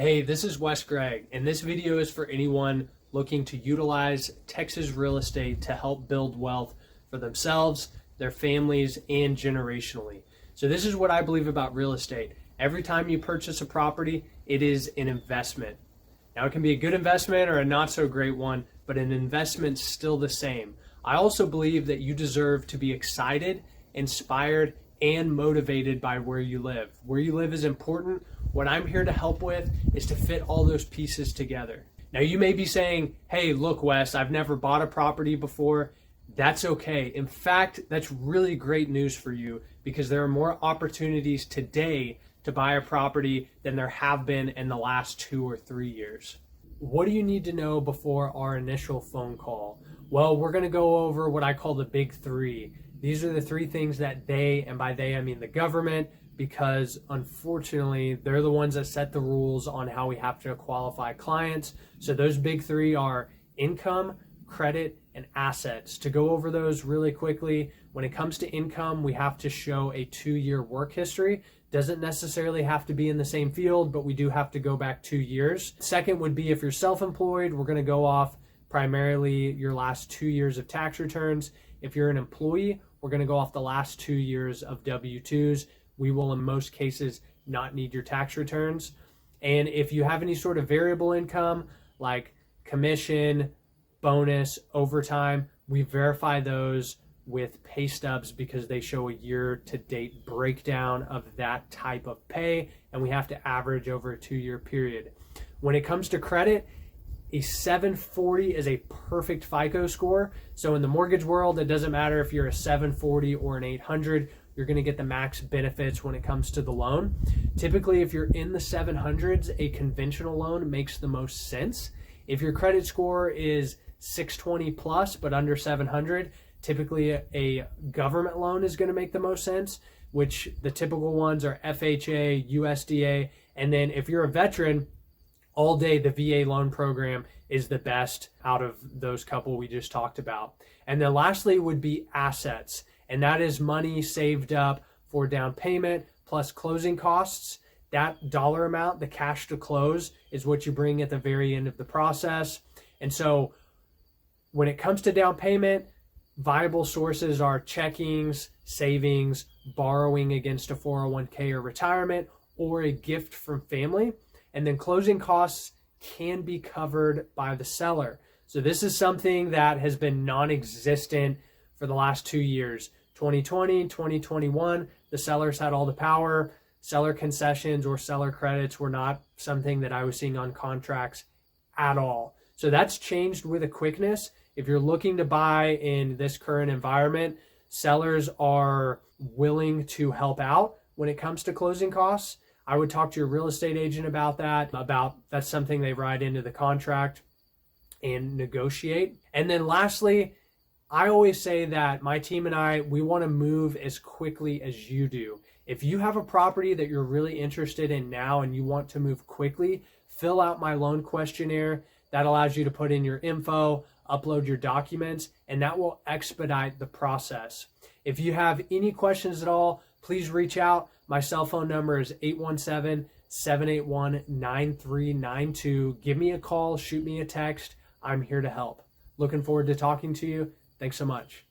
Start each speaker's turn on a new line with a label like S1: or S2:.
S1: Hey, this is Wes Gregg, and this video is for anyone looking to utilize Texas real estate to help build wealth for themselves, their families, and generationally. So this is what I believe about real estate. Every time you purchase a property, it is an investment. Now, it can be a good investment or a not so great one, but an investment's still the same. I also believe that you deserve to be excited, inspired, and motivated by where you live. Where you live is important. What I'm here to help with is to fit all those pieces together. Now, you may be saying, hey, look, Wes, I've never bought a property before. That's okay. In fact, that's really great news for you because there are more opportunities today to buy a property than there have been in the last 2 or 3 years. What do you need to know before our initial phone call? Well, we're going to go over what I call the big three. These are the three things that they, and by they I mean the government, because unfortunately they're the ones that set the rules on how we have to qualify clients. So those big three are income, credit, and assets. To go over those really quickly, when it comes to income, we have to show a 2-year work history. Doesn't necessarily have to be in the same field, but we do have to go back 2 years. Second would be if you're self-employed, we're going to go off primarily your last 2 years of tax returns. If you're an employee, we're going to go off the last 2 years of W-2s. We will, in most cases, not need your tax returns. And if you have any sort of variable income, like commission, bonus, overtime, we verify those with pay stubs because they show a year-to-date breakdown of that type of pay, and we have to average over a 2-year period. When it comes to credit, a 740 is a perfect FICO score. So in the mortgage world, it doesn't matter if you're a 740 or an 800, you're going to get the max benefits when it comes to the loan. Typically, if you're in the 700s, a conventional loan makes the most sense. If your credit score is 620 plus, but under 700, typically a government loan is going to make the most sense, which the typical ones are FHA, USDA. And then if you're a veteran, all day the VA loan program is the best out of those couple we just talked about. And then lastly would be assets. And that is money saved up for down payment plus closing costs. That dollar amount, the cash to close, is what you bring at the very end of the process. And so when it comes to down payment, viable sources are checkings, savings, borrowing against a 401k or retirement, or a gift from family. And then closing costs can be covered by the seller. So this is something that has been non-existent for the last 2 years. 2020, 2021, the sellers had all the power. Seller concessions or seller credits were not something that I was seeing on contracts at all. So that's changed with a quickness. If you're looking to buy in this current environment, sellers are willing to help out when it comes to closing costs. I would talk to your real estate agent about that, that's something they write into the contract and negotiate. And then lastly, I always say that my team and I, we want to move as quickly as you do. If you have a property that you're really interested in now and you want to move quickly, fill out my loan questionnaire. That allows you to put in your info, upload your documents, and that will expedite the process. If you have any questions at all, please reach out. My cell phone number is 817-781-9392. Give me a call, shoot me a text. I'm here to help. Looking forward to talking to you. Thanks so much.